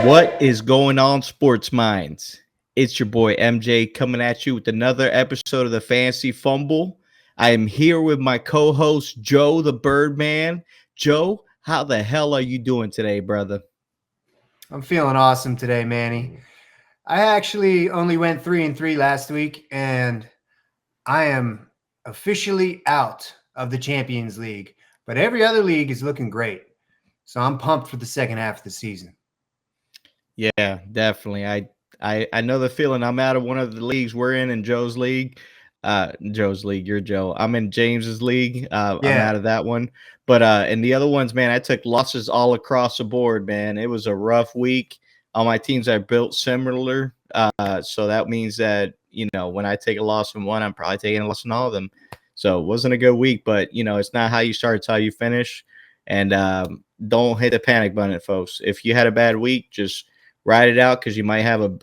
What is going on, Sports Minds? It's your boy MJ coming at you with another episode of the Fantasy Fumble. I am here with my co-host Joe the Birdman. Joe, how the hell are you doing today, brother? I'm feeling awesome today, Manny. I actually only went 3-3 last week, and I am officially out of the Champions League. But every other league is looking great. So I'm pumped for the second half of the season. Yeah, definitely. I know the feeling. I'm out of one of the leagues we're in Joe's league. Joe's league, you're Joe. I'm in James's league. I'm out of that one. But in the other ones, man, I took losses all across the board, man. It was a rough week. All my teams I built similar. So that means that, when I take a loss from one, I'm probably taking a loss in all of them. So it wasn't a good week, but it's not how you start, it's how you finish. And don't hit the panic button, folks. If you had a bad week, just ride it out because you might have a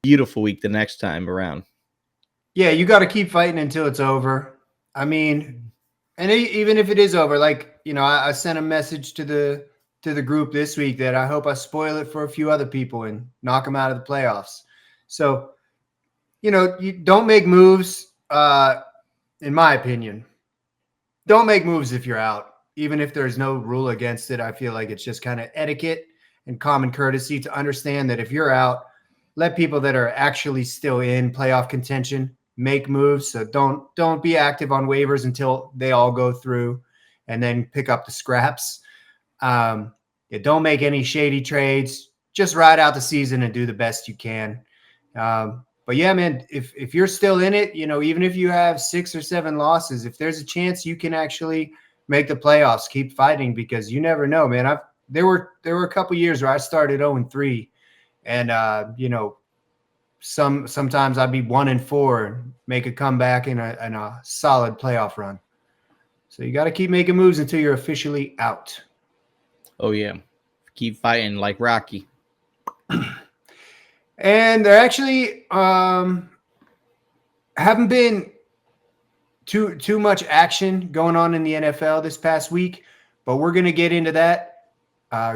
beautiful week the next time around. Yeah, you got to keep fighting until it's over. I mean, and even if it is over, I sent a message to the group this week that I hope I spoil it for a few other people and knock them out of the playoffs. So, you don't make moves, in my opinion. Don't make moves if you're out, even if there's no rule against it. I feel like it's just kind of etiquette and common courtesy to understand that if you're out, let people that are actually still in playoff contention make moves. So don't be active on waivers until they all go through and then pick up the scraps. Don't make any shady trades. Just ride out the season and do the best you can. But yeah, man, if you're still in it, even if you have 6 or 7 losses, if there's a chance you can actually make the playoffs, keep fighting because you never know, man. There were a couple years where I started 0-3 and sometimes I'd be 1-4 and make a comeback in a solid playoff run. So you got to keep making moves until you're officially out. Oh yeah. Keep fighting like Rocky. And there actually haven't been too much action going on in the NFL this past week, but we're going to get into that,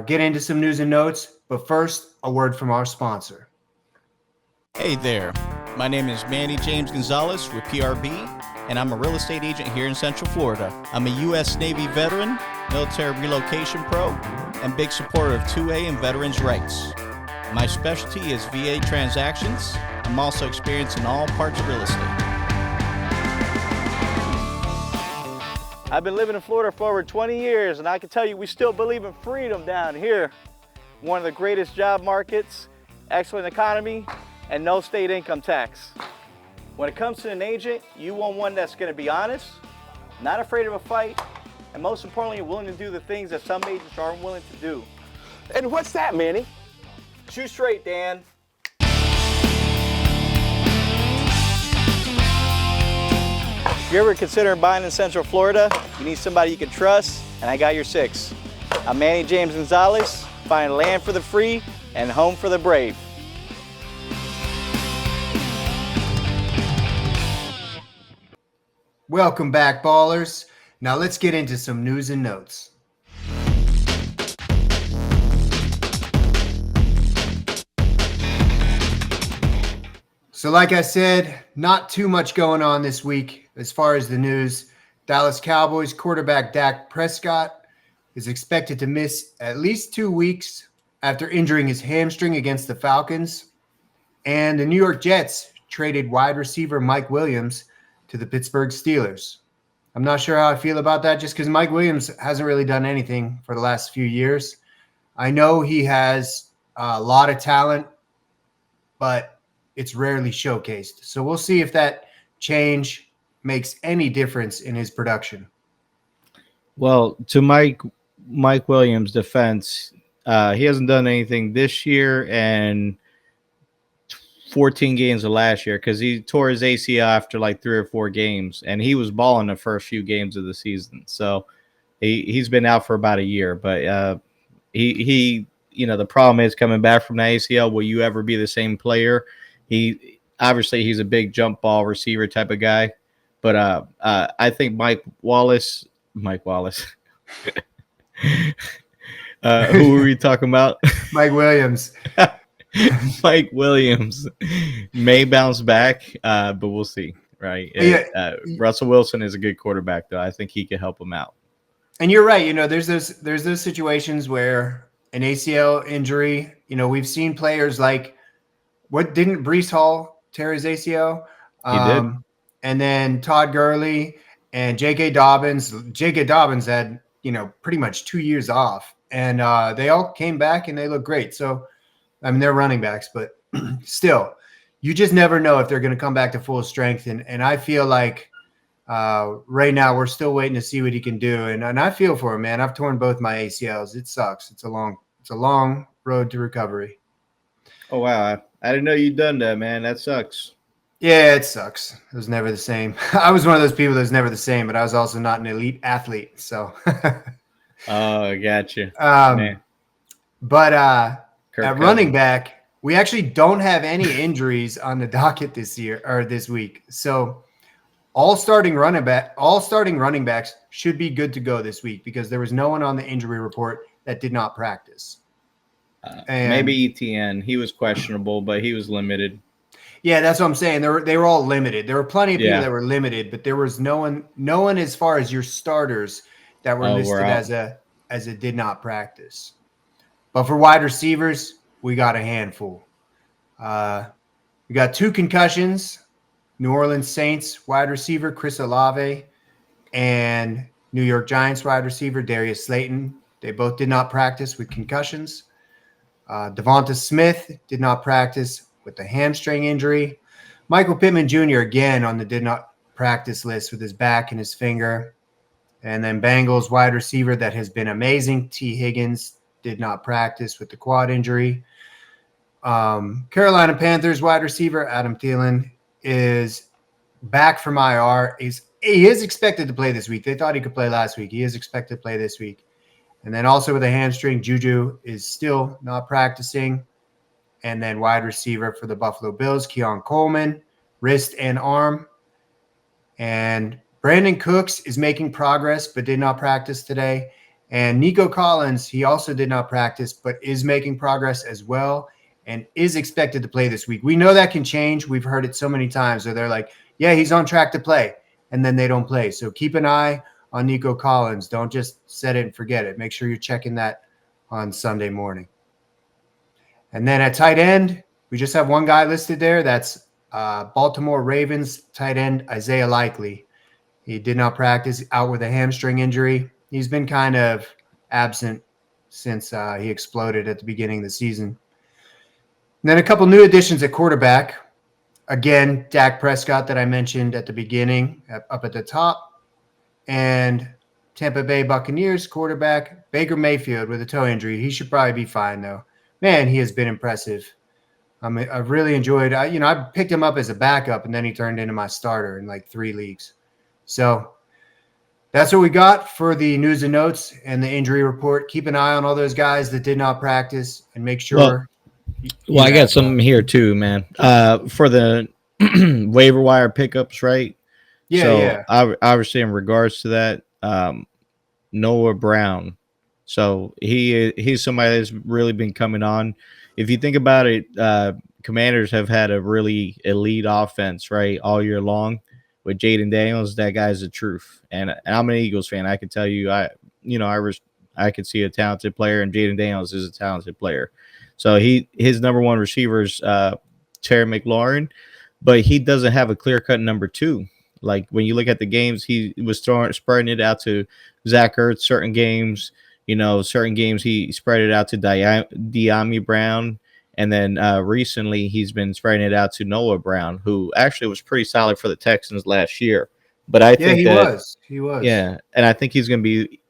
get into some news and notes. But first, a word from our sponsor. Hey there, my name is Manny James Gonzalez with PRB, and I'm a real estate agent here in Central Florida. I'm a U.S. Navy veteran, military relocation pro, and big supporter of 2A and veterans' rights. My specialty is VA transactions. I'm also experienced in all parts of real estate. I've been living in Florida for over 20 years, and I can tell you we still believe in freedom down here. One of the greatest job markets, excellent economy, and no state income tax. When it comes to an agent, you want one that's going to be honest, not afraid of a fight, and most importantly, willing to do the things that some agents aren't willing to do. And what's that, Manny? Shoot straight, Dan. If you're ever considering buying in Central Florida, you need somebody you can trust, and I got your 6. I'm Manny James Gonzalez, find land for the free and home for the brave. Welcome back, ballers. Now let's get into some news and notes. So like I said, not too much going on this week as far as the news. Dallas Cowboys quarterback Dak Prescott is expected to miss at least 2 weeks after injuring his hamstring against the Falcons. And the New York Jets traded wide receiver Mike Williams to the Pittsburgh Steelers. I'm not sure how I feel about that just because Mike Williams hasn't really done anything for the last few years. I know he has a lot of talent, but it's rarely showcased. So we'll see if that change makes any difference in his production. Well, to Mike Williams' defense, he hasn't done anything this year and 14 games of last year because he tore his ACL after like 3 or 4 games, and he was balling the first few games of the season. So he's been out for about a year, but he the problem is coming back from the ACL. Will you ever be the same player? He's a big jump ball receiver type of guy, but I think Mike Wallace. Who were we talking about? Mike Williams. Mike Williams may bounce back, but we'll see. Right? Russell Wilson is a good quarterback, though. I think he could help him out. And you're right. There's those situations where an ACL injury. We've seen players like what didn't Breece Hall tear his ACL? He did. And then Todd Gurley and J.K. Dobbins. J.K. Dobbins had pretty much 2 years off, and they all came back and they look great. So, I mean, they're running backs, but still, you just never know if they're going to come back to full strength. And I feel like right now we're still waiting to see what he can do. And I feel for him, man. I've torn both my ACLs. It sucks. It's a long road to recovery. Oh, wow. I didn't know you'd done that, man. That sucks. Yeah, it sucks. It was never the same. I was one of those people that was never the same, but I was also not an elite athlete. So. Oh, I got you. But at running back, we actually don't have any injuries on the docket this week. So all starting running backs should be good to go this week because there was no one on the injury report that did not practice. Maybe ETN. He was questionable, but he was limited. Yeah, that's what I'm saying. They were all limited. There were plenty of people that were limited, but there was no one as far as your starters that were listed as a did not practice. But for wide receivers, we got a handful. We got 2 concussions. New Orleans Saints wide receiver Chris Olave and New York Giants wide receiver Darius Slayton. They both did not practice with concussions. Devonta Smith did not practice with a hamstring injury. Michael Pittman Jr. again on the did not practice list with his back and his finger. And then Bengals wide receiver that has been amazing, T. Higgins, did not practice with the quad injury. Carolina Panthers wide receiver Adam Thielen is back from IR. He is expected to play this week. They thought he could play last week. He is expected to play this week. And then also with a hamstring, Juju is still not practicing. And then wide receiver for the Buffalo Bills, Keon Coleman, wrist and arm. And Brandon Cooks is making progress but did not practice today. And Nico Collins, he also did not practice but is making progress as well and is expected to play this week. We know that can change. We've heard it so many times where they're like, yeah, he's on track to play, and then they don't play. So keep an eye on Nico Collins. Don't just set it and forget it. Make sure you're checking that on Sunday morning. And then at tight end, we just have one guy listed there. That's Baltimore Ravens tight end Isaiah Likely. He did not practice, out with a hamstring injury. He's been kind of absent since he exploded at the beginning of the season. And then a couple new additions at quarterback. Again, Dak Prescott that I mentioned at the beginning, up at the top. And Tampa Bay Buccaneers quarterback Baker Mayfield with a toe injury. He should probably be fine, though. Man, he has been impressive. I've really enjoyed I picked him up as a backup, and then he turned into my starter in like 3 leagues. So that's what we got for the news and notes and the injury report. Keep an eye on all those guys that did not practice and make sure. Well, I got some here too, man. For the waiver wire pickups, right? Yeah. Obviously, in regards to that, Noah Brown. So he's somebody that's really been coming on. If you think about it, Commanders have had a really elite offense, right, all year long. With Jaden Daniels, that guy's the truth. And I'm an Eagles fan. I can tell you, I could see a talented player, and Jaden Daniels is a talented player. So his number one receiver is Terry McLaurin, but he doesn't have a clear-cut number 2. Like when you look at the games, he was spreading it out to Zach Ertz. Certain games he spread it out to De'Ami Brown. And then recently he's been spreading it out to Noah Brown, who actually was pretty solid for the Texans last year. But I think he was. Yeah, and I think he's going to be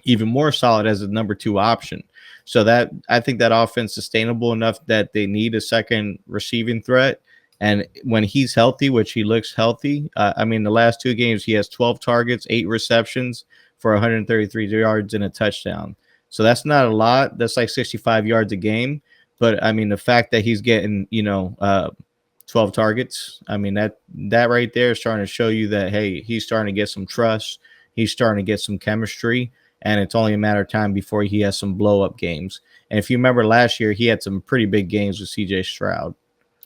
even more solid as a number 2 option. So that I think that offense is sustainable enough that they need a second receiving threat. And when he's healthy, which he looks healthy, the last 2 games he has 12 targets, 8 receptions for 133 yards and a touchdown. So that's not a lot. That's like 65 yards a game. But the fact that he's getting 12 targets, that right there is starting to show you that, hey, he's starting to get some trust. He's starting to get some chemistry. and it's only a matter of time before he has some blow up games. And if you remember last year, he had some pretty big games with CJ Stroud.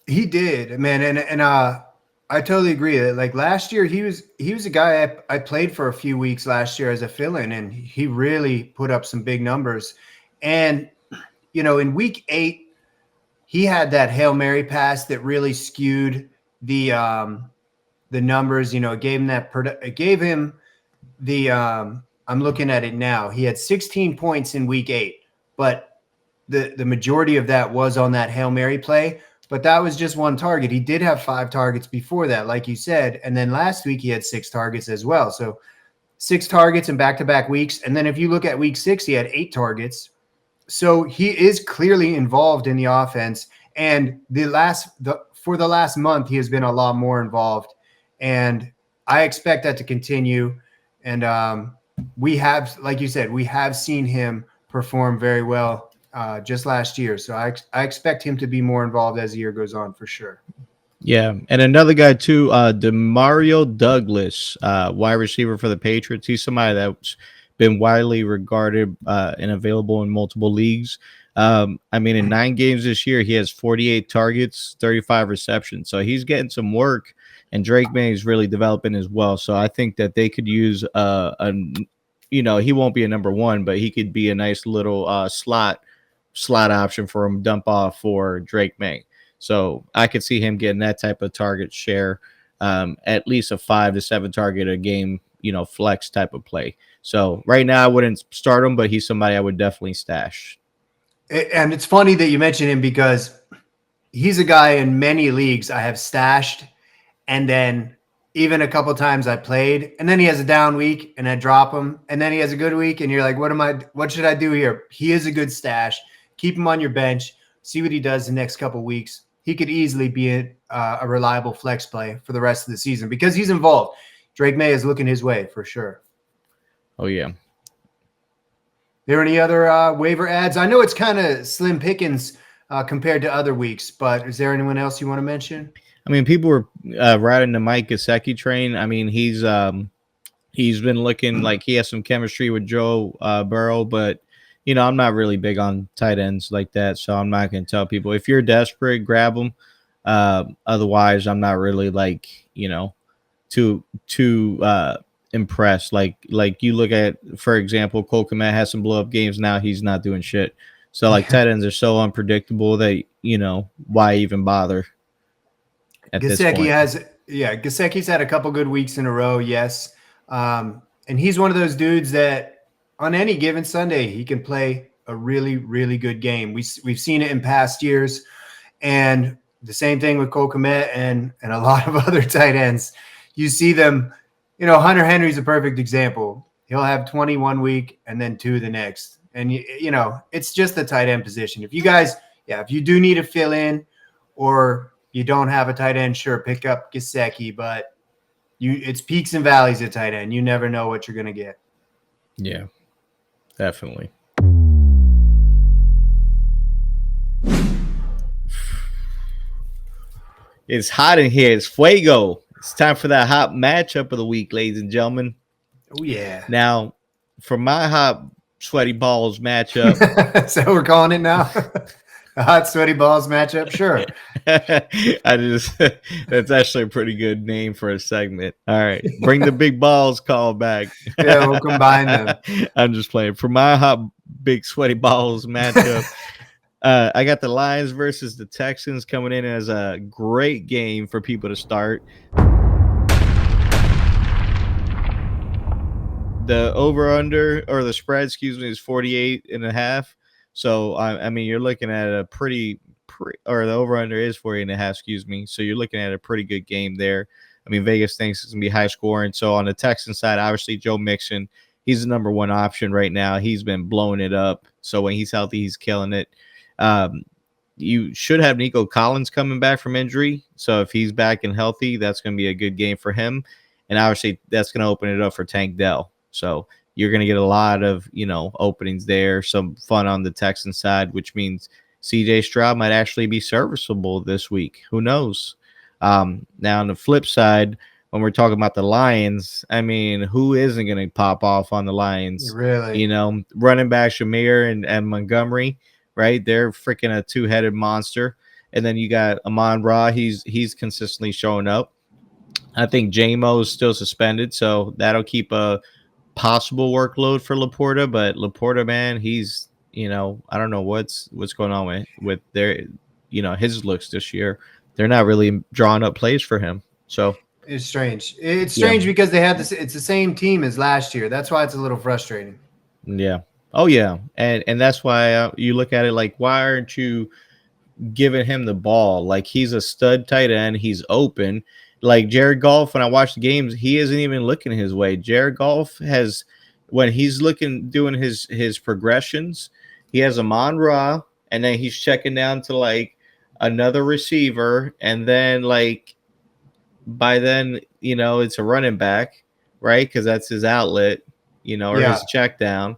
He did, man, and I totally agree. Like last year, he was a guy I played for a few weeks last year as a fill-in, and he really put up some big numbers. And in week 8, he had that Hail Mary pass that really skewed the numbers. It gave him the I'm looking at it now. He had 16 points in week 8, but the majority of that was on that Hail Mary play. But that was just one target. He did have 5 targets before that, like you said. And then last week he had 6 targets as well. So 6 targets in back-to-back weeks. And then if you look at week 6, he had 8 targets. So he is clearly involved in the offense. And for the last month, he has been a lot more involved. And I expect that to continue. And we have, like you said, we have seen him perform very well just last year. So I expect him to be more involved as the year goes on for sure. Yeah. And another guy too, Demario Douglas, wide receiver for the Patriots. He's somebody that's been widely regarded and available in multiple leagues. In 9 games this year, he has 48 targets, 35 receptions. So he's getting some work, and Drake May is really developing as well. So I think that they could use he won't be a number 1, but he could be a nice little slot option for him, dump off for Drake May. So I could see him getting that type of target share, at least a 5 to 7 target a game, flex type of play. So right now I wouldn't start him, but he's somebody I would definitely stash. And it's funny that you mention him because he's a guy in many leagues I have stashed, and then even a couple times I played, and then he has a down week and I drop him, and then he has a good week and you're like, what should I do here? He is a good stash. Keep him on your bench, see what he does the next couple weeks. He could easily be a reliable flex play for the rest of the season because he's involved. Drake May is looking his way for sure. Oh, yeah. There any other waiver ads? I know it's kind of slim pickings compared to other weeks, but is there anyone else you want to mention? People were riding the Mike Gesicki train. He's been looking like he has some chemistry with Joe Burrow, but I'm not really big on tight ends like that, so I'm not going to tell people. If you're desperate, grab them. Otherwise, I'm not really too impressed. Like you look at, for example, Cole Kmet has some blow up games now. He's not doing shit. So tight ends are so unpredictable that why even bother? Gesicki's had a couple good weeks in a row. Yes. And he's one of those dudes that on any given Sunday, he can play a really, really good game. We've seen it in past years, and the same thing with Cole Kmet and a lot of other tight ends. You see them, Hunter Henry's a perfect example. He'll have 20 one week and then 2 the next. And it's just the tight end position. If you do need to fill in or you don't have a tight end, sure, pick up Gesicki, but it's peaks and valleys at tight end. You never know what you're going to get. Yeah, definitely. It's hot in here. It's fuego. It's time for that hot matchup of the week, ladies and gentlemen. Oh, yeah. Now, for my hot sweaty balls matchup. So we're calling it now? A hot sweaty balls matchup? Sure. That's actually a pretty good name for a segment. All right. Bring the big balls call back. Yeah, we'll combine them. I'm just playing. For my hot big sweaty balls matchup, I got the Lions versus the Texans coming in as a great game for people to start. The over-under, or the spread, is 48.5. So, you're looking at a or the over-under is 48.5, So you're looking at a pretty good game there. Vegas thinks it's going to be high scoring. So on the Texan side, obviously Joe Mixon, he's the number 1 option right now. He's been blowing it up. So when he's healthy, he's killing it. You should have Nico Collins coming back from injury. So if he's back and healthy, that's going to be a good game for him. And obviously that's going to open it up for Tank Dell. So you're going to get a lot of, openings there, some fun on the Texan side, which means CJ Stroud might actually be serviceable this week. Who knows? Now on the flip side, when we're talking about the Lions, I mean, who isn't going to pop off on the Lions? Really? You know, running back Shamir and Montgomery, right? They're freaking a two-headed monster. And then you got Amon-Ra. He's consistently showing up. I think J-Mo is still suspended, so that'll keep a possible workload for Laporta. But Laporta, man, he's, you know, I don't know what's going on with their, you know, his looks this year. They're not really drawing up plays for him. So it's strange. It's strange because they had this. It's the same team as last year. That's why it's a little frustrating. Yeah. Oh yeah. And that's why you look at it like, why aren't you giving him the ball? Like, he's a stud tight end. He's open. Like Jared Goff, when I watch the games, he isn't even looking his way. Jared Goff has, when he's doing his progressions, he has Amon-Ra, and then he's checking down to like another receiver, and then like by then, you know, it's a running back, right? Because that's his outlet, you know, or his check down.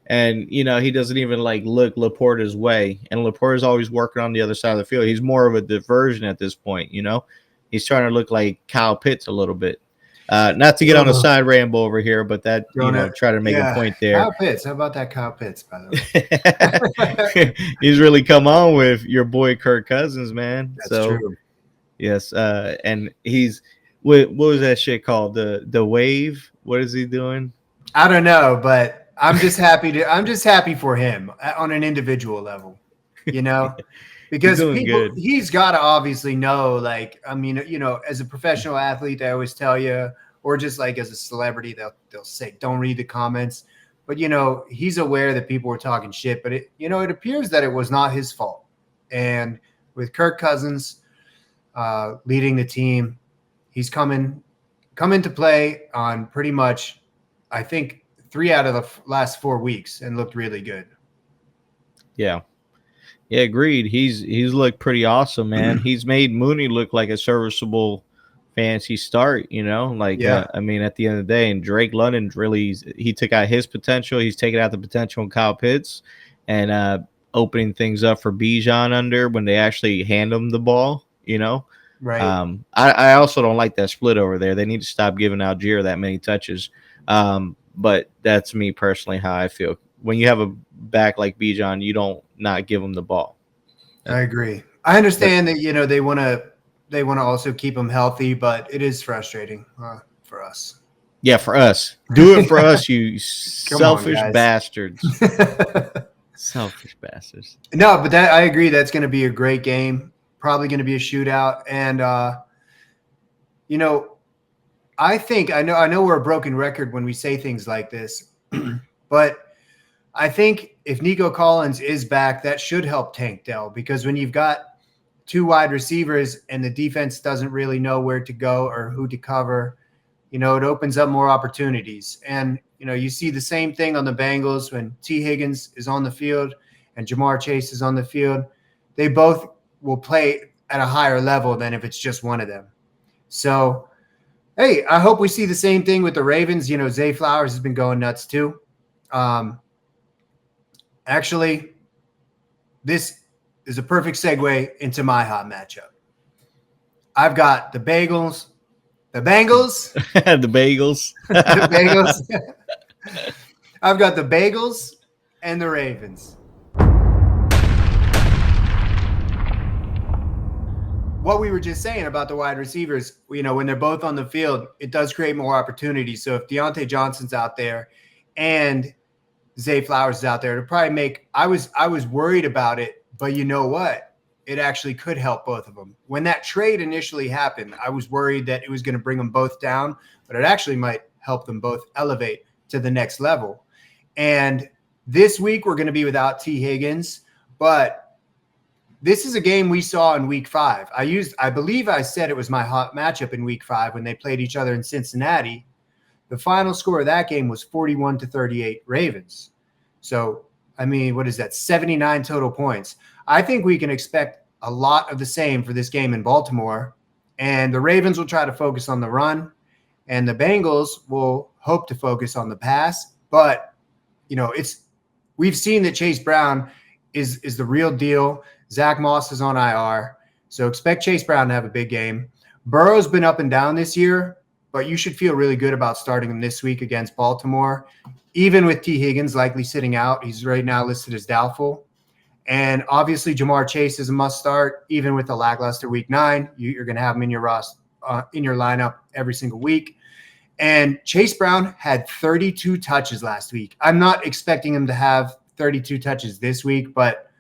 And, you know, he doesn't even like look Laporta's way. And Laporta's always working on the other side of the field. He's more of a diversion at this point, you know. He's trying to look like Kyle Pitts a little bit. Not to get on a side ramble over here, but that, you know, try to make a point there. Kyle Pitts. How about that Kyle Pitts, by the way? He's really come on with your boy Kirk Cousins, man. That's true. Yes. And he's, what was that shit called? The wave? What is he doing? I don't know, but I'm just happy for him on an individual level, you know. Because he's got to obviously know, like, I mean, you know, as a professional athlete, they always tell you, or just like as a celebrity, they'll say, don't read the comments. But, you know, he's aware that people were talking shit, but it appears that it was not his fault. And with Kirk Cousins leading the team, he's come into play on pretty much, I think, 3 out of the last 4 weeks and looked really good. Yeah. Yeah, agreed. He's looked pretty awesome, man. He's made Mooney look like a serviceable fantasy start, you know? Like, I mean, at the end of the day, and Drake London really, he took out his potential. He's taken out the potential in Kyle Pitts and opening things up for Bijan under when they actually hand him the ball, you know? Right. I also don't like that split over there. They need to stop giving Algier that many touches. But that's me personally, how I feel. When you have a back like Bijan, you don't not give him the ball. I agree. I understand that, you know, they want to also keep him healthy, but it is frustrating for us. Yeah, for us. Do it for us, you selfish bastards. Selfish bastards. No, but I agree. That's going to be a great game. Probably going to be a shootout. And, you know, I know we're a broken record when we say things like this, but I think if Nico Collins is back, that should help Tank Dell, because when you've got 2 wide receivers and the defense doesn't really know where to go or who to cover, you know, it opens up more opportunities. And, you know, you see the same thing on the Bengals when T. Higgins is on the field and Jamar Chase is on the field. They both will play at a higher level than if it's just one of them. So, hey, I hope we see the same thing with the Ravens. You know, Zay Flowers has been going nuts too. Actually, this is a perfect segue into my hot matchup. I've got the Bengals. The Bengals. The Bagels. The Bengals. I've got the Bagels and the Ravens. What we were just saying about the wide receivers, you know, when they're both on the field, it does create more opportunities. So if Deontay Johnson's out there and Zay Flowers is out there, to probably make – I was worried about it, but you know what? It actually could help both of them. When that trade initially happened, I was worried that it was going to bring them both down, but it actually might help them both elevate to the next level. And this week we're going to be without T. Higgins, but this is a game we saw in week 5. I believe I said it was my hot matchup in week 5 when they played each other in Cincinnati. The final score of that game was 41-38 Ravens. So, I mean, what is that? 79 total points. I think we can expect a lot of the same for this game in Baltimore. And the Ravens will try to focus on the run, and the Bengals will hope to focus on the pass. But, you know, we've seen that Chase Brown is the real deal. Zach Moss is on IR. So expect Chase Brown to have a big game. Burrow's been up and down this year, but you should feel really good about starting him this week against Baltimore. Even with T. Higgins likely sitting out, he's right now listed as doubtful. And obviously, Jamar Chase is a must start, even with a lackluster week 9. You're going to have him in your lineup every single week. And Chase Brown had 32 touches last week. I'm not expecting him to have 32 touches this week, but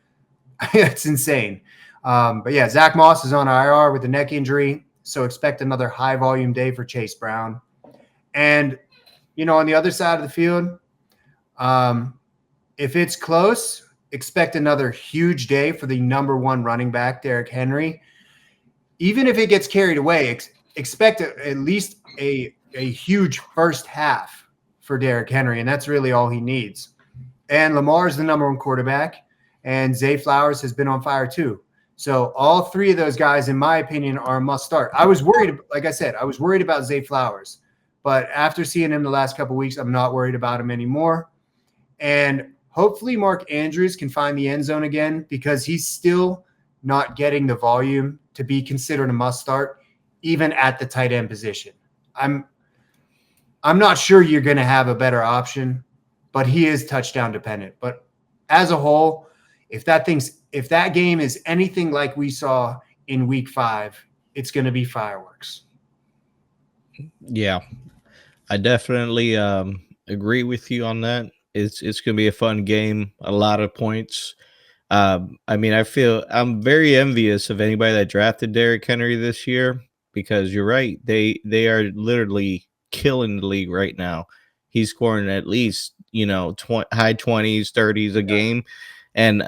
it's insane. But yeah, Zach Moss is on IR with a neck injury, so expect another high volume day for Chase Brown. And, on the other side of the field, if it's close, expect another huge day for the number 1 running back, Derrick Henry. Even if it gets carried away, expect at least a huge first half for Derrick Henry, and that's really all he needs. And Lamar is the number 1 quarterback, and Zay Flowers has been on fire too. So all 3 of those guys, in my opinion, are a must start. I was worried, like I said, I was worried about Zay Flowers, but after seeing him the last couple of weeks, I'm not worried about him anymore. And hopefully Mark Andrews can find the end zone again, because he's still not getting the volume to be considered a must start, even at the tight end position. I'm not sure you're going to have a better option, but he is touchdown dependent. But as a whole, if that game is anything like we saw in week 5, it's going to be fireworks. Yeah, I definitely agree with you on that. It's going to be a fun game, a lot of points. I feel I'm very envious of anybody that drafted Derrick Henry this year, because you're right. They are literally killing the league right now. He's scoring at least, high 20s, 30s a game. And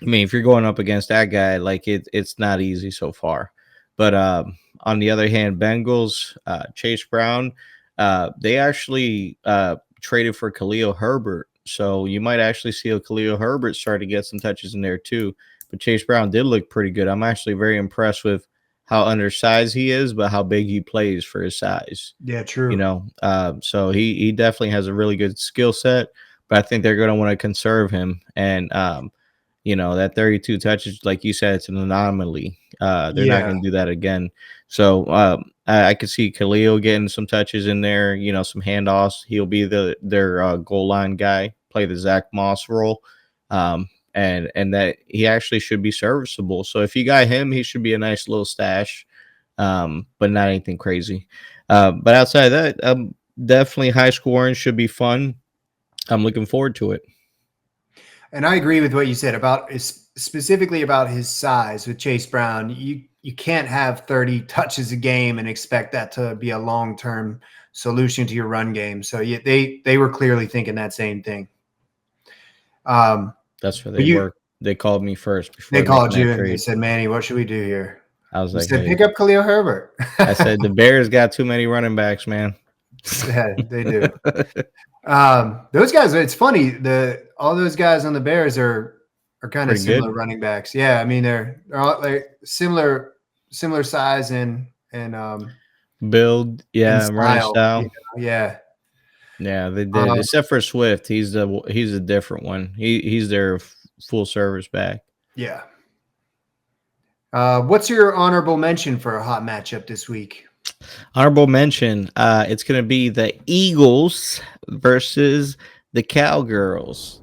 if you're going up against that guy, like it's not easy so far. But on the other hand, Bengals, Chase Brown, they actually traded for Khalil Herbert. So you might actually see a Khalil Herbert start to get some touches in there too. But Chase Brown did look pretty good. I'm actually very impressed with how undersized he is, but how big he plays for his size. Yeah, true. So he definitely has a really good skill set, but I think they're going to want to conserve him. And, that 32 touches, like you said, it's an anomaly. They're not going to do that again. So I could see Khalil getting some touches in there, some handoffs. He'll be their goal line guy, play the Zach Moss role. And that he actually should be serviceable. So if you got him, he should be a nice little stash, but not anything crazy. But outside of that, definitely high scoring, should be fun. I'm looking forward to it. And I agree with what you said specifically about his size with Chase Brown. You can't have 30 touches a game and expect that to be a long-term solution to your run game. So they were clearly thinking that same thing. That's where they work. They called me first. Before they called you and they said, "Manny, what should we do here?" I was like, pick up Khalil Herbert. I said, the Bears got too many running backs, man. Yeah, they do. Those guys, it's funny. All those guys on the Bears are kind of similar running backs. Yeah, they're all like similar size and build, and running style. Yeah. Yeah, they did. Except for Swift, he's a different one. He's their full service back. Yeah. What's your honorable mention for a hot matchup this week? Honorable mention. It's going to be the Eagles versus the Cowgirls.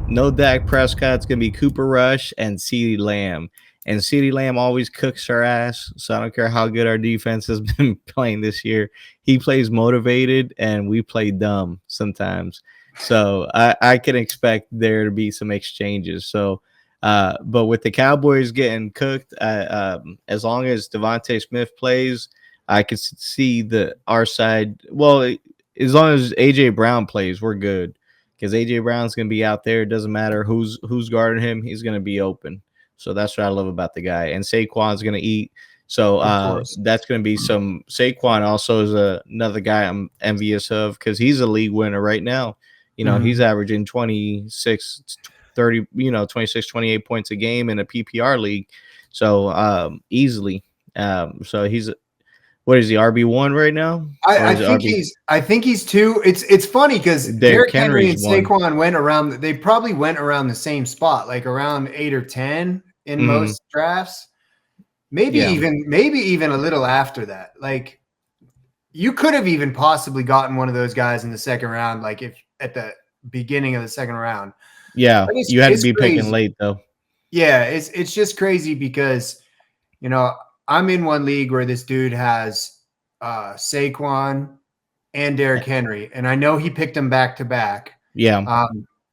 No Dak Prescott. It's going to be Cooper Rush and CeeDee Lamb. And CeeDee Lamb always cooks our ass, so I don't care how good our defense has been playing this year. He plays motivated, and we play dumb sometimes. So I can expect there to be some exchanges. So, but with the Cowboys getting cooked, as long as Devontae Smith plays, I can see our side. Well, as long as A.J. Brown plays, we're good, because A.J. Brown's going to be out there. It doesn't matter who's guarding him. He's going to be open. So that's what I love about the guy. And Saquon's going to eat. So that's going to be some – Saquon also is another guy I'm envious of, because he's a league winner right now. He's averaging 26, 30, 26, 28 points a game in a PPR league. So easily. So he's – what is he, RB1 right now? I think he's 2. It's funny because Derrick Henry and Saquon they probably went around the same spot, like around 8 or 10 in most drafts. maybe even a little after that. Like, you could have even possibly gotten one of those guys in the second round, like if at the beginning of the second round. Yeah, you had to be crazy. picking late though. Yeah, it's just crazy because, you know, I'm in one league where this dude has Saquon and Derrick Henry, and I know he picked them back to back. Yeah.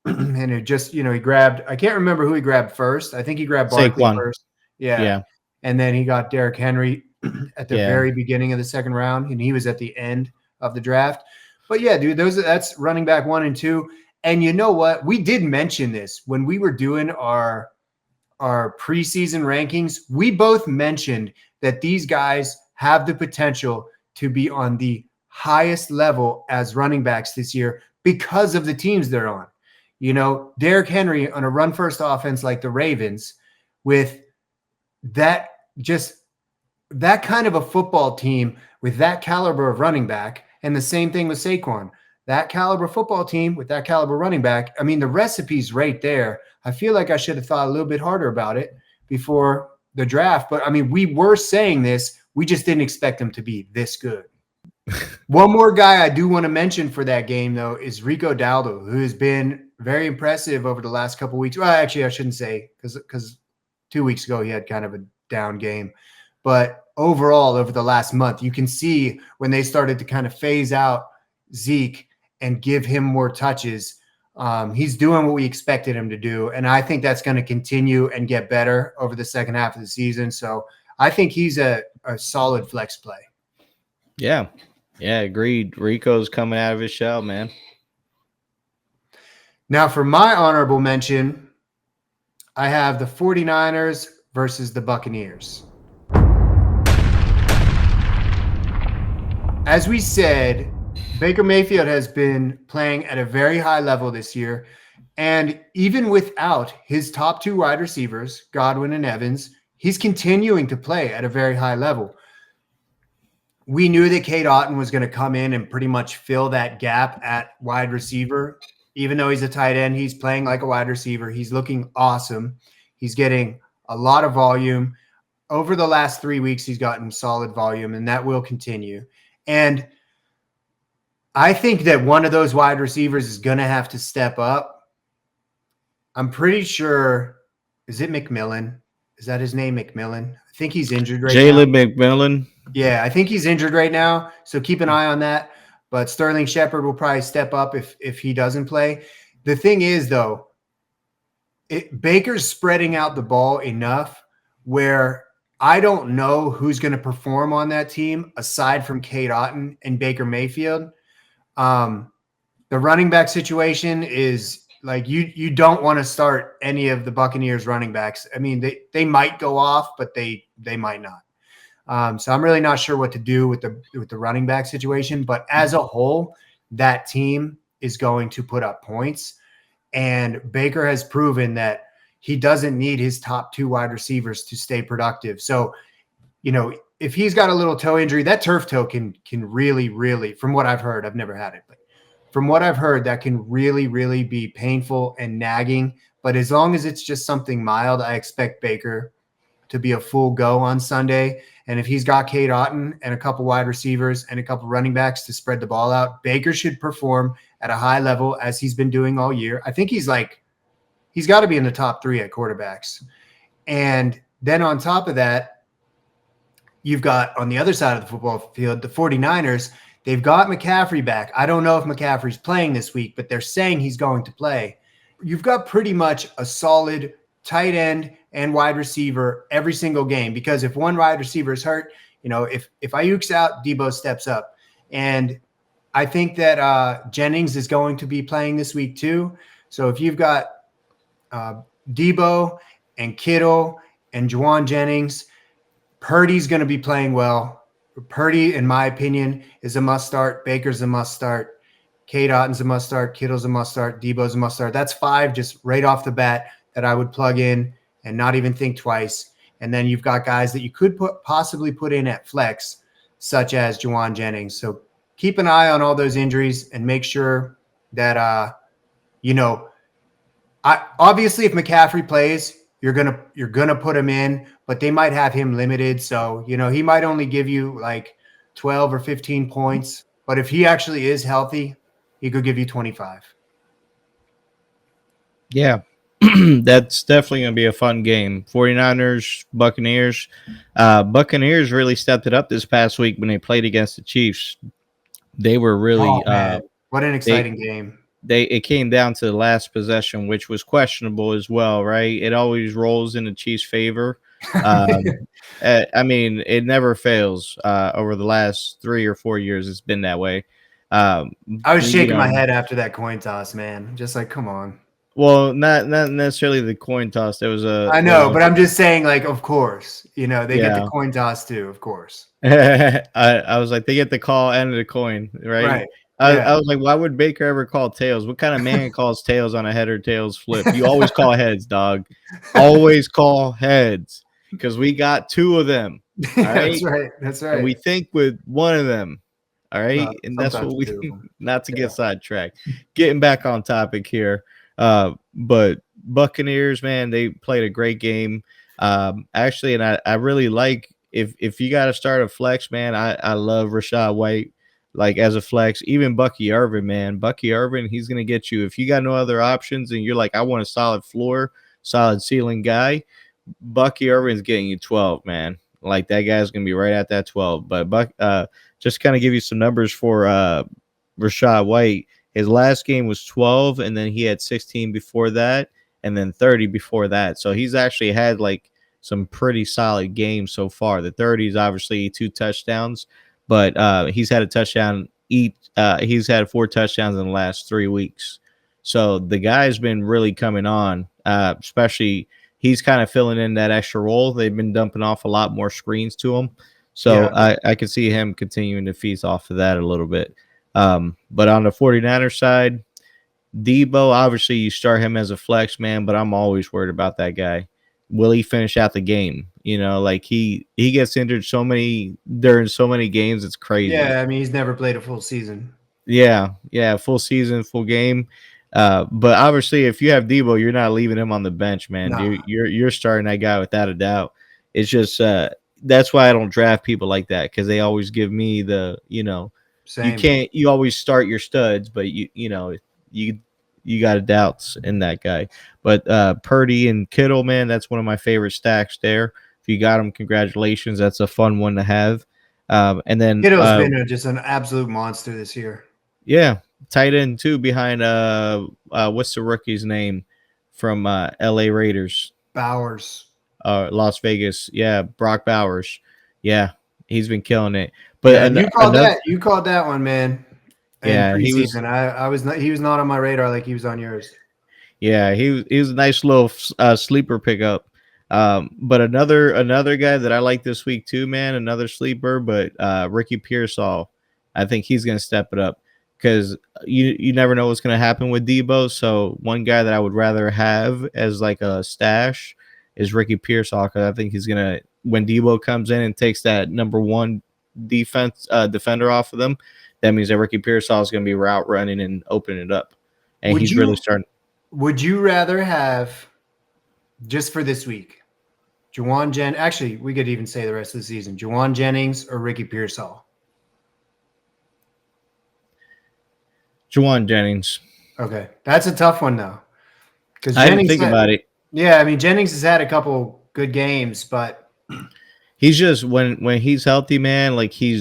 And it just, you know, he grabbed, I can't remember who he grabbed first. I think he grabbed Barkley Saquon first. Yeah. And then he got Derrick Henry at the very beginning of the second round, and he was at the end of the draft. But yeah, dude, that's running back 1 and 2. And you know what? We did mention this when we were doing our preseason rankings. We both mentioned that these guys have the potential to be on the highest level as running backs this year because of the teams they're on. You know, Derrick Henry on a run-first offense like the Ravens, with that kind of a football team with that caliber of running back, and the same thing with Saquon. That caliber football team with that caliber running back. I mean, the recipe's right there. I feel like I should have thought a little bit harder about it before the draft. But, I mean, we were saying this. We just didn't expect them to be this good. One more guy I do want to mention for that game, though, is Rico Dowdle, who has been very impressive over the last couple of weeks. Well, actually, I shouldn't say, because 2 weeks ago he had kind of a down game. But overall, over the last month, you can see when they started to kind of phase out Zeke and give him more touches, he's doing what we expected him to do. And I think that's going to continue and get better over the second half of the season. So I think he's a solid flex play. Yeah. Yeah, agreed. Rico's coming out of his shell, man. Now, for my honorable mention, I have the 49ers versus the Buccaneers. As we said, Baker Mayfield has been playing at a very high level this year. And even without his top 2 wide receivers, Godwin and Evans, he's continuing to play at a very high level. We knew that Cade Otton was going to come in and pretty much fill that gap at wide receiver. Even though he's a tight end, he's playing like a wide receiver. He's looking awesome. He's getting a lot of volume. Over the last 3 weeks, he's gotten solid volume, and that will continue. And I think that one of those wide receivers is going to have to step up. I'm pretty sure, is it McMillan? Is that his name, McMillan? I think he's injured right now. Jalen McMillan. Yeah, I think he's injured right now, so keep an eye on that. But Sterling Shepard will probably step up if he doesn't play. The thing is, though, Baker's spreading out the ball enough where I don't know who's going to perform on that team aside from Cade Otton and Baker Mayfield. The running back situation is like you don't want to start any of the Buccaneers running backs. I mean, they might go off, but they might not. So I'm really not sure what to do with the running back situation. But as a whole, that team is going to put up points. And Baker has proven that he doesn't need his top 2 wide receivers to stay productive. So, you know, if he's got a little toe injury, that turf toe can really, really, from what I've heard, I've never had it, but from what I've heard, that can really, really be painful and nagging. But as long as it's just something mild, I expect Baker to be a full go on Sunday. And if he's got Cade Otton and a couple wide receivers and a couple running backs to spread the ball out, Baker should perform at a high level as he's been doing all year. I think he's got to be in the top 3 at quarterbacks. And then on top of that, you've got on the other side of the football field, the 49ers, they've got McCaffrey back. I don't know if McCaffrey's playing this week, but they're saying he's going to play. You've got pretty much a solid tight end and wide receiver every single game, because if one wide receiver is hurt, you know, if Ayuk's out, Debo steps up. And I think that Jennings is going to be playing this week too. So if you've got Debo and Kittle and Juwan Jennings, Purdy's going to be playing well. Purdy, in my opinion, is a must start. Baker's a must start. Cade Otton's a must start. Kittle's a must start. Debo's a must start. That's 5 just right off the bat that I would plug in and not even think twice. And then you've got guys that you could possibly put in at flex, such as Juwan Jennings. So keep an eye on all those injuries and make sure that, obviously if McCaffrey plays, you're gonna put him in, but they might have him limited. So, he might only give you like 12 or 15 points. But if he actually is healthy, he could give you 25. Yeah. That's definitely going to be a fun game. 49ers, Buccaneers. Buccaneers really stepped it up this past week when they played against the Chiefs. They were really what an exciting game. It came down to the last possession, which was questionable as well, right? It always rolls in the Chiefs' favor. I mean, it never fails. Over the last 3 or 4 years, it's been that way. I was shaking my head after that coin toss, man. Just like, come on. Well, not necessarily the coin toss. There was I know, but I'm just saying, like, of course, they get the coin toss too, of course. I was like, they get the call and the coin, right? Right. I was like, why would Baker ever call tails? What kind of man calls tails on a head or tails flip? You always call heads, dog. Always call heads, because we got 2 of them. All right? That's right. And we think with 1 of them. All right. And that's what we not to get sidetracked. Getting back on topic here. But Buccaneers, man, they played a great game. Actually, and I really like, if you got to start a flex, man, I love Rachaad White, like, as a flex. Even Bucky Irvin, man. Bucky Irvin, he's going to get you. If you got no other options and you're like, I want a solid floor, solid ceiling guy, Bucky Irvin's getting you 12, man. Like, that guy's going to be right at that 12. But just kind of give you some numbers for Rachaad White. His last game was 12, and then he had 16 before that, and then 30 before that. So he's actually had like some pretty solid games so far. The 30 is obviously 2 touchdowns, but he's had a touchdown each. He's had 4 touchdowns in the last 3 weeks. So the guy's been really coming on, especially he's kind of filling in that extra role. They've been dumping off a lot more screens to him. So I can see him continuing to feast off of that a little bit. But on the 49ers side, Debo, obviously you start him as a flex, man, but I'm always worried about that guy. Will he finish out the game? Like he gets injured during so many games, it's crazy. Yeah, I mean, he's never played a full season. Yeah, full season, full game. But obviously if you have Debo, you're not leaving him on the bench, man. Nah. You're starting that guy without a doubt. It's just that's why I don't draft people like that, because they always give me the, Same. You always start your studs, but you got doubts in that guy. But Purdy and Kittle, man, that's one of my favorite stacks there. If you got them, congratulations. That's a fun one to have. And then Kittle's been just an absolute monster this year. Yeah, tight end too behind what's the rookie's name from LA Raiders? Bowers. Las Vegas. Yeah, Brock Bowers. Yeah, he's been killing it. But yeah, you called that one, man. Yeah, he was not on my radar like he was on yours. Yeah, he was a nice little sleeper pickup. But another guy that I like this week too, man, another sleeper, but Ricky Pearsall. I think he's going to step it up, because you never know what's going to happen with Debo. So one guy that I would rather have as like a stash is Ricky Pearsall, because I think he's going to, when Debo comes in and takes that number 1 defender off of them, that means that Ricky Pearsall is going to be route running and opening it up. And he's really starting. Would you rather have, just for this week, actually, we could even say the rest of the season, Juwan Jennings or Ricky Pearsall? Juwan Jennings. Okay. That's a tough one, though. Because I didn't think about it. Yeah, I mean, Jennings has had a couple good games, but he's just, when he's healthy, man, like he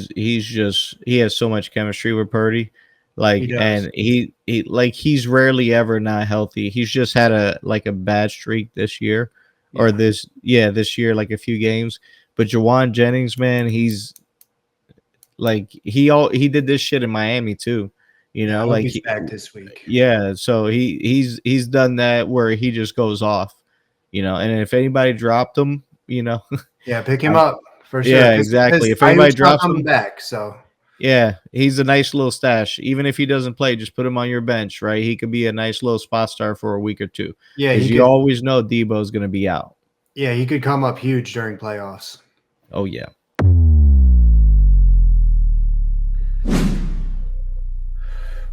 has so much chemistry with Purdy. Like, and he's rarely ever not healthy. He's just had a bad streak this year, or this year, like a few games. But Juwan Jennings, man, he's like, he did this shit in Miami too. Like he's back this week. Yeah, so he's done that where he just goes off, and if anybody dropped him, yeah, pick him up for sure. Yeah, exactly. If anybody drops him back, so yeah, he's a nice little stash. Even if he doesn't play, just put him on your bench, right? He could be a nice little spot star for a week or two. Yeah, because you always know Debo's going to be out. Yeah, he could come up huge during playoffs. Oh yeah.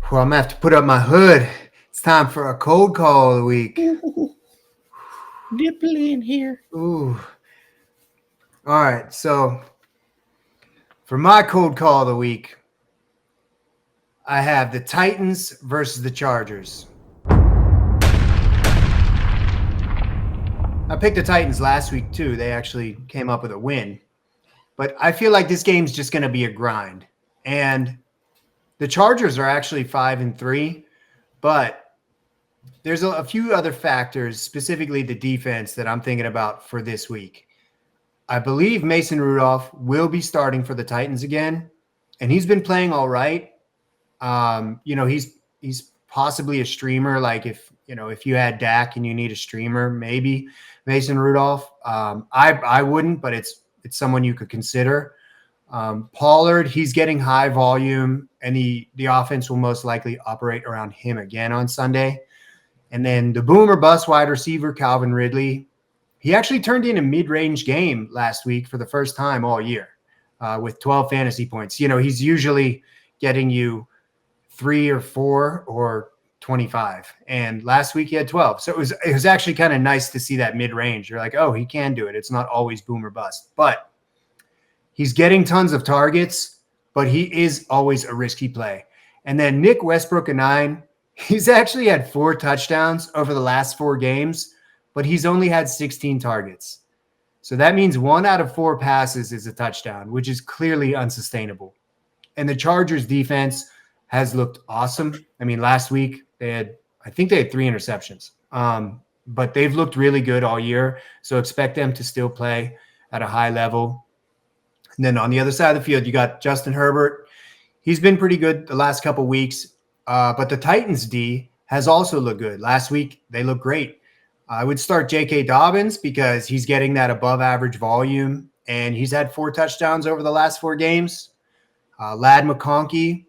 Well, I'm going to have to put up my hood. It's time for a cold call of the week. Nipple in here. Ooh. All right. So for my cold call of the week, I have the Titans versus the Chargers. I picked the Titans last week too. They actually came up with a win. But I feel like this game's just going to be a grind. And the Chargers are actually 5-3, but there's a few other factors, specifically the defense, that I'm thinking about for this week. I believe Mason Rudolph will be starting for the Titans again, and he's been playing all right. He's possibly a streamer. Like if you had Dak and you need a streamer, maybe Mason Rudolph. I wouldn't, but it's someone you could consider. Pollard, he's getting high volume, and the offense will most likely operate around him again on Sunday. And then the boom or bust wide receiver, Calvin Ridley, he actually turned in a mid-range game last week for the first time all year with 12 fantasy points. He's usually getting you 3 or 4 or 25. And last week he had 12. So it was actually kind of nice to see that mid-range. You're like, oh, he can do it. It's not always boom or bust. But he's getting tons of targets, but he is always a risky play. And then Nick Westbrook-Akine, he's actually had 4 touchdowns over the last 4 games, but he's only had 16 targets. So that means 1 out of 4 passes is a touchdown, which is clearly unsustainable. And the Chargers defense has looked awesome. I mean, last week I think they had 3 interceptions, but they've looked really good all year. So expect them to still play at a high level. And then on the other side of the field, you got Justin Herbert. He's been pretty good the last couple of weeks, but the Titans D has also looked good. Last week, they looked great. I would start J.K. Dobbins because he's getting that above average volume, and he's had 4 touchdowns over the last 4 games. Ladd McConkey,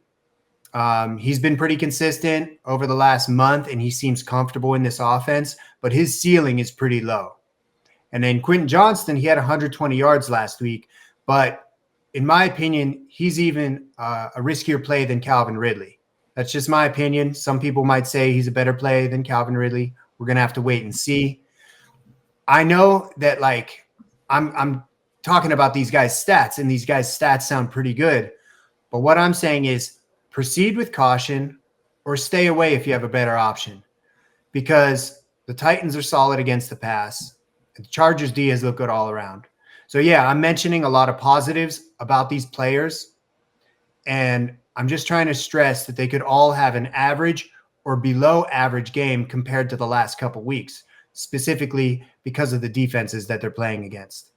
he's been pretty consistent over the last month, and he seems comfortable in this offense, but his ceiling is pretty low. And then Quentin Johnston, he had 120 yards last week, but in my opinion, he's even a riskier play than Calvin Ridley. That's just my opinion. Some people might say he's a better play than Calvin Ridley. We're going to have to wait and see. I know that I'm talking about these guys' stats, and these guys' stats sound pretty good. But what I'm saying is proceed with caution or stay away if you have a better option, because the Titans are solid against the pass. The Chargers D has looked good all around. So, yeah, I'm mentioning a lot of positives about these players, and I'm just trying to stress that they could all have an average or below average game compared to the last couple weeks, specifically because of the defenses that they're playing against.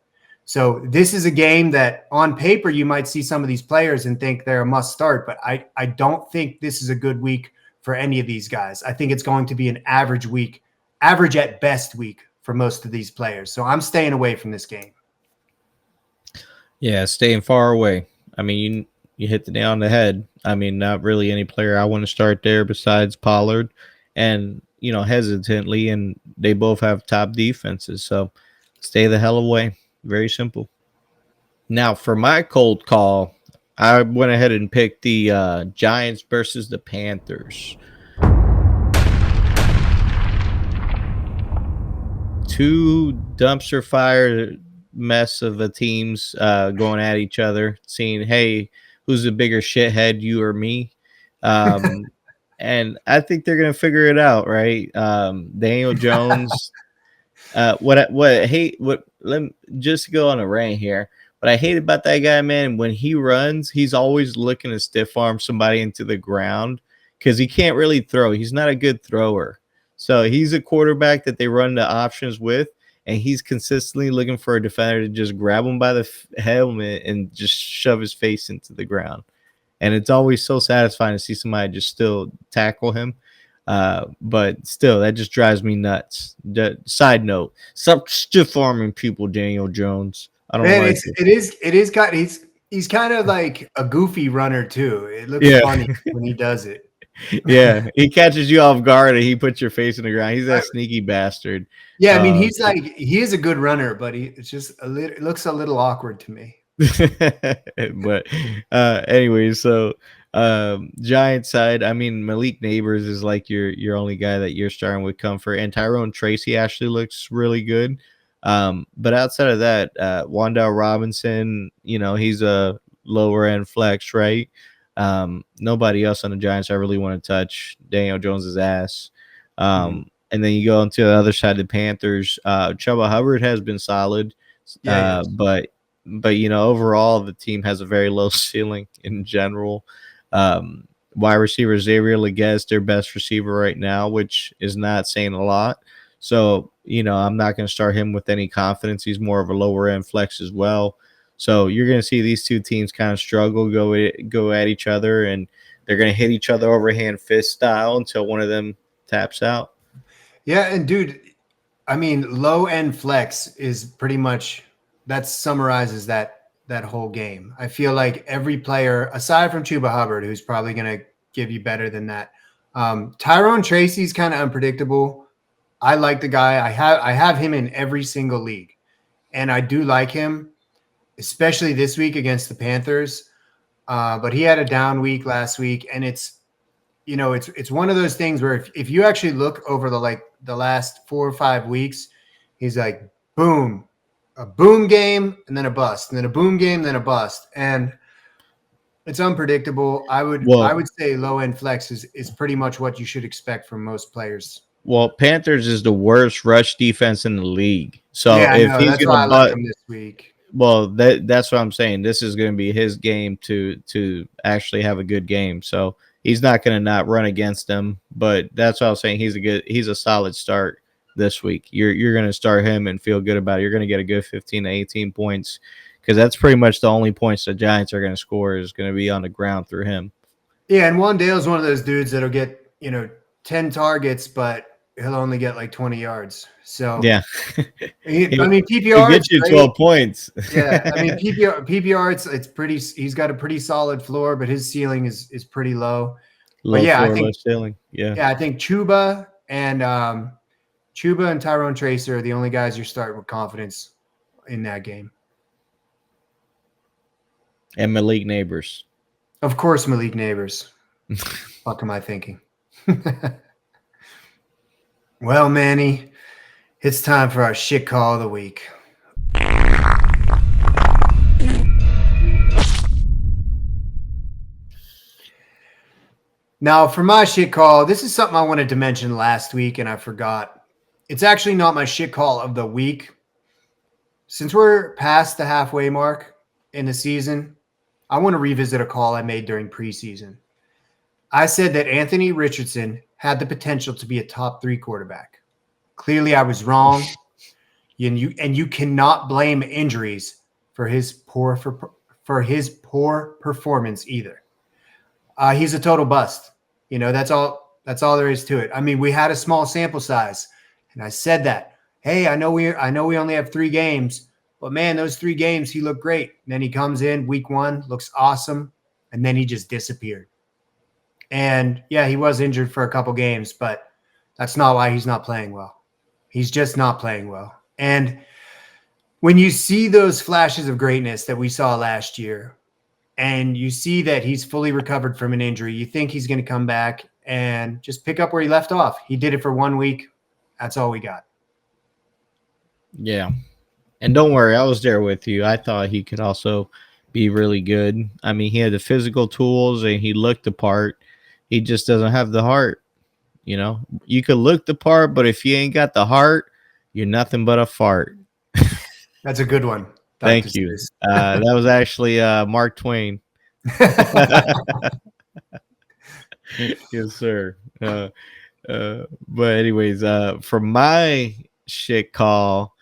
So this is a game that on paper you might see some of these players and think they're a must start, but I don't think this is a good week for any of these guys. I think it's going to be an average week, average at best week for most of these players. So I'm staying away from this game. Yeah, staying far away. I mean, you hit the nail on the head. I mean, not really any player I want to start there besides Pollard, and hesitantly, and they both have top defenses. So stay the hell away. Very simple. Now for my cold call, I went ahead and picked the Giants versus the Panthers. 2 dumpster fire mess of the teams going at each other, seeing, hey, who's the bigger shithead, you or me? And I think they're gonna figure it out, right? Daniel Jones. Let me just go on a rant here. What I hate about that guy, man, when he runs, he's always looking to stiff arm somebody into the ground because he can't really throw. He's not a good thrower. So he's a quarterback that they run the options with, and he's consistently looking for a defender to just grab him by the helmet and just shove his face into the ground. And it's always so satisfying to see somebody just still tackle him. But still, that just drives me nuts. Side note, stop stiff arming people, Daniel Jones. I don't like it. He's kind of like a goofy runner too. It looks funny when he does it. Yeah, he catches you off guard and he puts your face in the ground. He's that sneaky bastard. Yeah, I mean, he is a good runner, but it looks a little awkward to me. But anyway, so Giant side, I mean, Malik Neighbors is like your only guy that you're starting with comfort, and Tyrone Tracy actually looks really good. But outside of that, Wandale Robinson, he's a lower end flex, right? Nobody else on the Giants I really want to touch. Daniel Jones's ass. And then you go into the other side of the Panthers. Chuba Hubbard has been solid, but overall the team has a very low ceiling in general. Wide receiver Xavier Leggett, their best receiver right now, which is not saying a lot. So, I'm not going to start him with any confidence. He's more of a lower end flex as well. So you're going to see these two teams kind of struggle, go at each other, and they're going to hit each other overhand fist style until one of them taps out. Yeah, and dude, I mean, low end flex is pretty much that summarizes that whole game. I feel like every player, aside from Chuba Hubbard, who's probably going to give you better than that, Tyrone Tracy's kind of unpredictable. I like the guy. I have him in every single league, and I do like him, especially this week against the Panthers. But he had a down week last week, and it's one of those things where if you actually look over the last 4 or 5 weeks, he's like boom, a boom game and then a bust, and then a boom game, then a bust, and it's unpredictable. I would say low end flex is pretty much what you should expect from most players. Well, Panthers is the worst rush defense in the league. So yeah, if he's that's why I like him this week. Well, that's what I'm saying. This is going to be his game to actually have a good game. So he's not going to not run against them. But that's what I was saying. He's a solid start this week. You're going to start him and feel good about it. You're going to get a good 15 to 18 points because that's pretty much the only points the Giants are going to score is going to be on the ground through him. Yeah, and Wandale's one of those dudes that'll get 10 targets, but he'll only get like 20 yards. So yeah, PPR gets you 12 points. Yeah, I mean PPR it's pretty. He's got a pretty solid floor, but his ceiling is pretty low. Low floor, low ceiling. Yeah, I think Chuba and Tyrone Tracy are the only guys you're starting with confidence in that game. And Malik Neighbors. Of course, Malik Neighbors. Fuck am I thinking? Well, Manny, it's time for our shit call of the week. Now, for my shit call, this is something I wanted to mention last week and I forgot. It's actually not my shit call of the week. Since we're past the halfway mark in the season, I want to revisit a call I made during preseason. I said that Anthony Richardson had the potential to be a top 3 quarterback. Clearly, I was wrong. And you cannot blame injuries for his poor performance either. He's a total bust. That's all there is to it. I mean, we had a small sample size, and I said that. Hey, I know we only have 3 games, but man, those 3 games he looked great. And then he comes in week 1, looks awesome, and then he just disappeared. And yeah, he was injured for a couple games, but that's not why he's not playing well. He's just not playing well. And when you see those flashes of greatness that we saw last year, and you see that he's fully recovered from an injury, you think he's going to come back and just pick up where he left off. He did it for 1 week. That's all we got. Yeah. And don't worry, I was there with you. I thought he could also be really good. I mean, he had the physical tools and he looked the part. He just doesn't have the heart. You could look the part, but if you ain't got the heart, you're nothing but a fart. That's a good one. Thank you. That was actually Mark Twain. Yes, sir. But anyways, for my shit call,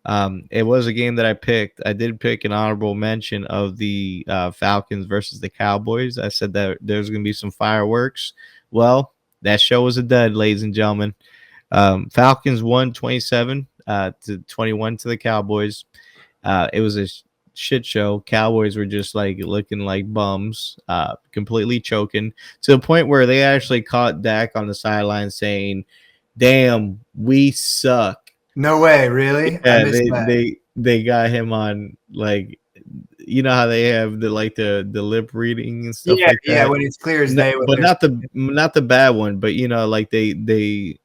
it was a game that I picked. I did pick an honorable mention of the Falcons versus the Cowboys. I said that there's going to be some fireworks. Well, that show was a dud, ladies and gentlemen. Falcons won 27 to 21 to the Cowboys. It was a shit show. Cowboys were just like looking like bums, completely choking to the point where they actually caught Dak on the sideline saying, "Damn, we suck." No way, really? Yeah, they got him on like you know how they have the lip reading and stuff like that. Yeah, when it's clear as day. But not the bad one. But you know, like they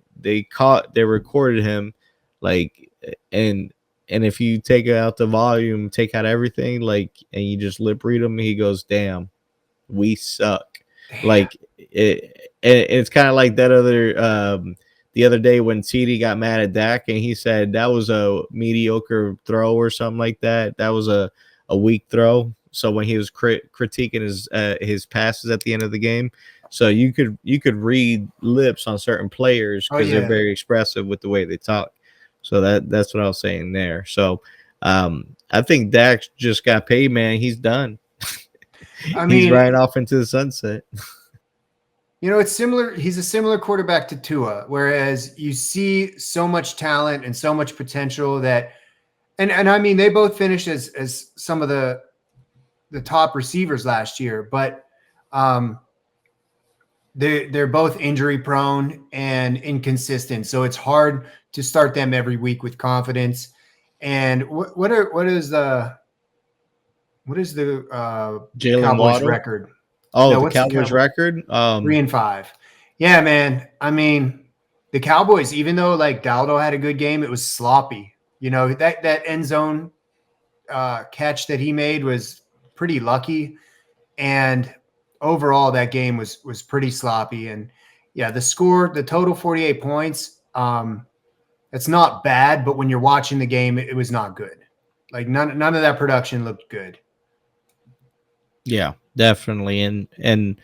recorded him, like, and if you take out the volume, take out everything, like, and you just lip read him, he goes, "Damn, we suck." Damn. Like it's kind of like that other the other day when CD got mad at Dak and he said that was a mediocre throw or something like that. That was a weak throw. So when he was critiquing his passes at the end of the game, so you could read lips on certain players because they're very expressive with the way they talk. So that's what I was saying there. So I think Dak just got paid, man. He's done. I mean, he's riding off into the sunset. You know, it's similar. He's a similar quarterback to Tua, whereas you see so much talent and so much potential that, and I mean, they both finished as some of the top receivers last year, but they're both injury prone and inconsistent. So it's hard to start them every week with confidence. And what is the Cowboys record? Oh, no, the Cowboys record? 3-5. Yeah, man. I mean, the Cowboys, even though like Daldo had a good game, it was sloppy. You know, that end zone catch that he made was pretty lucky. And overall, that game was pretty sloppy. And yeah, the total 48 points, it's not bad, but when you're watching the game, it was not good. Like none of that production looked good. Yeah, definitely. And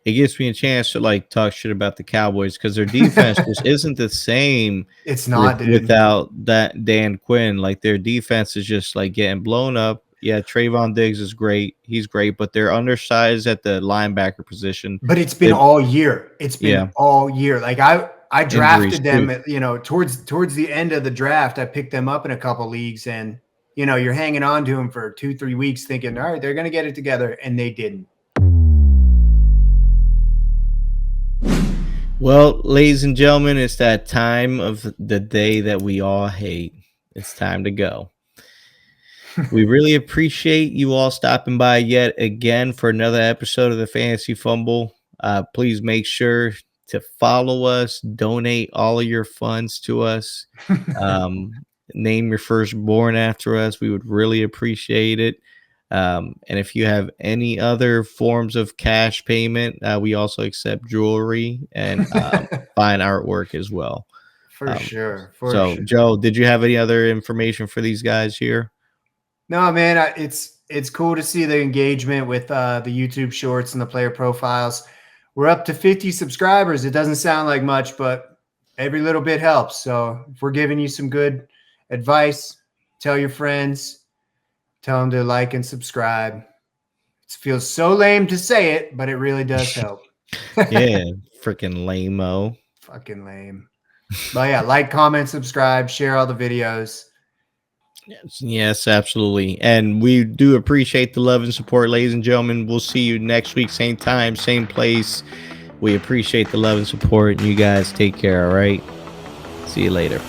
it gives me a chance to like talk shit about the Cowboys because their defense just isn't the same. It's not without that Dan Quinn. Like their defense is just like getting blown up. Yeah, Trayvon Diggs is great. He's great, but they're undersized at the linebacker position. But it's been all year. It's been all year. Like I drafted them, you know, towards the end of the draft. I picked them up in a couple leagues, and you know, you're hanging on to them for 2-3 weeks, thinking, all right, they're going to get it together, and they didn't. Well, ladies and gentlemen, it's that time of the day that we all hate. It's time to go. We really appreciate you all stopping by yet again for another episode of the Fantasy Fumble. Please make sure to follow us, donate all of your funds to us, name your firstborn after us. We would really appreciate it. And if you have any other forms of cash payment, we also accept jewelry and fine artwork as well. For sure. Joe, did you have any other information for these guys here? No, man, it's cool to see the engagement with the YouTube shorts and the player profiles. We're up to 50 subscribers. It doesn't sound like much, but every little bit helps. So if we're giving you some good advice, tell your friends, tell them to like and subscribe. It feels so lame to say it, but it really does help. Yeah, freaking lame-o. Fucking lame. But yeah, like, comment, subscribe, share all the videos. Yes, absolutely. And we do appreciate the love and support, ladies and gentlemen. We'll see you next week, same time, same place. We appreciate the love and support, and you guys take care, all right? See you later.